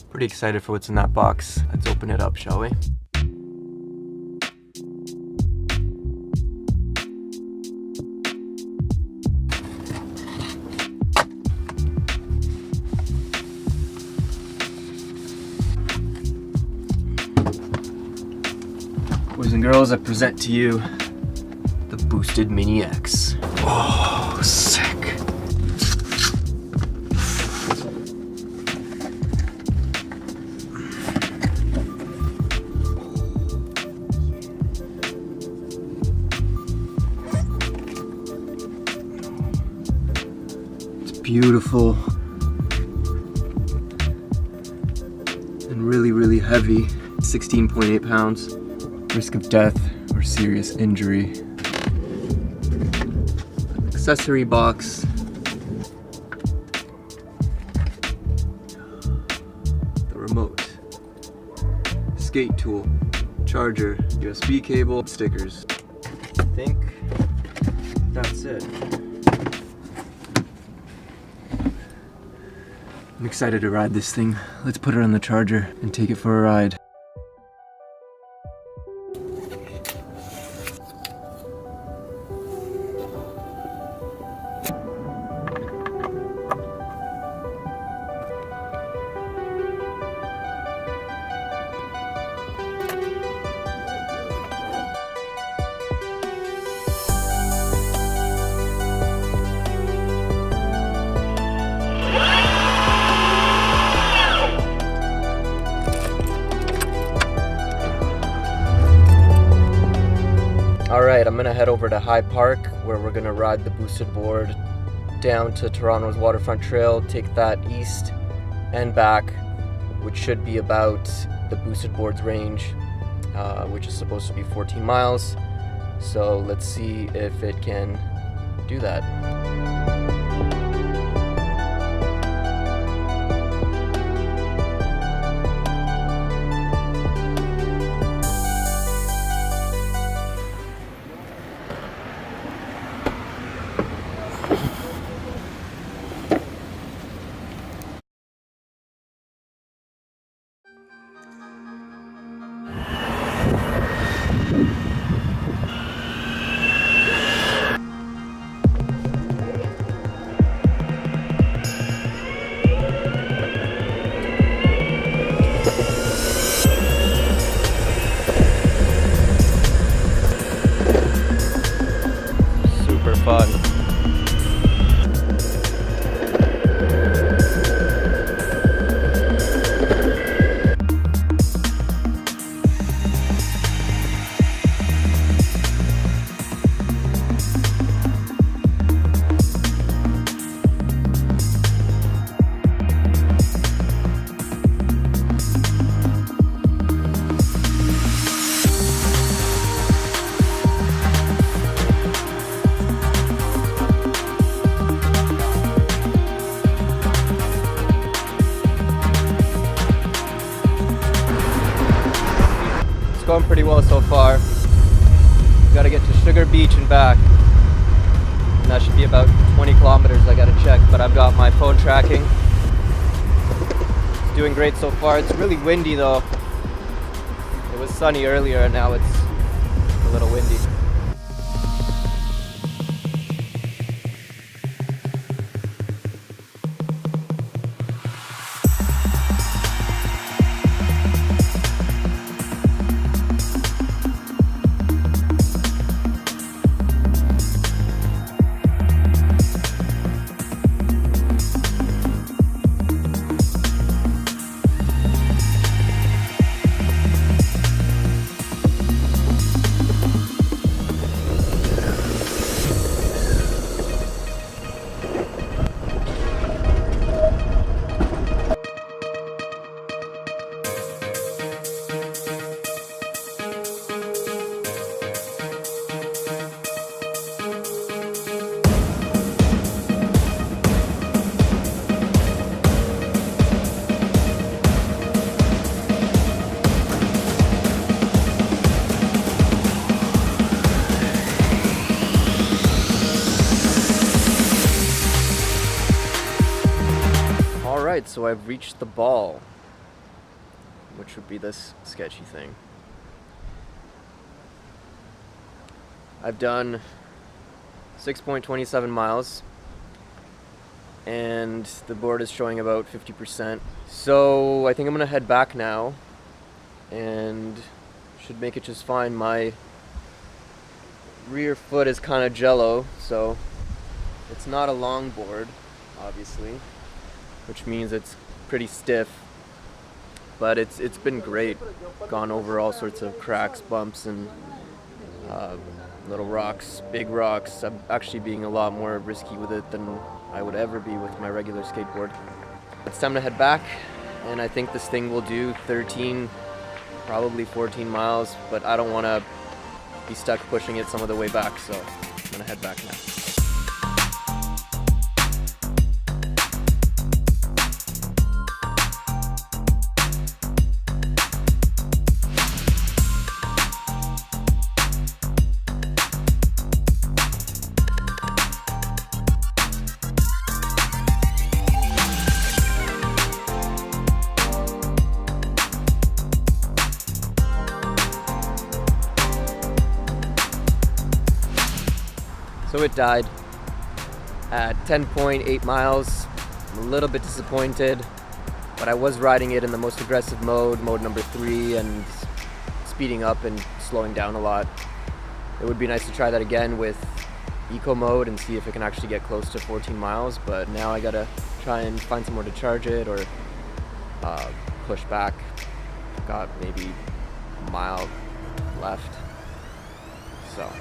Pretty excited for what's in that box. Let's open it up, shall we? Boys and girls, I present to you the Boosted Mini X. Oh, sick. It's beautiful and really, really heavy. 16.8 pounds. Risk of death or serious injury. Accessory box. The remote. Skate tool. Charger. USB cable. Stickers. I think that's it. I'm excited to ride this thing. Let's put it on the charger and take it for a ride. Alright, I'm gonna head over to High Park where we're gonna ride the boosted board down to Toronto's waterfront trail, take that east and back, which should be about the boosted board's range, which is supposed to be 14 miles. So let's see if it can do that. Super fun. Going pretty well so far. Gotta get to Sugar Beach and back. And that should be about 20 kilometers I gotta check, but I've got my phone tracking. It's doing great so far. It's really windy though. It was sunny earlier and now it's a little windy. Alright, so I've reached the ball. which would be this sketchy thing. I've done 6.27 miles and the board is showing about 50%. So I think I'm gonna head back now and should make it just fine. My rear foot is kind of jello, so it's not a long board, obviously, which means it's pretty stiff, but it's been great. Gone over all sorts of cracks, bumps, and little rocks, big rocks. I'm actually being a lot more risky with it than I would ever be with my regular skateboard. It's time to head back, and I think this thing will do 13, probably 14 miles, but I don't want to be stuck pushing it some of the way back, so I'm gonna head back now. So it died at 10.8 miles. I'm a little bit disappointed, but I was riding it in the most aggressive mode number 3, and speeding up and slowing down a lot. It would be nice to try that again with eco mode and see if it can actually get close to 14 miles, but now I gotta try and find somewhere to charge it or push back. Got maybe a mile left, so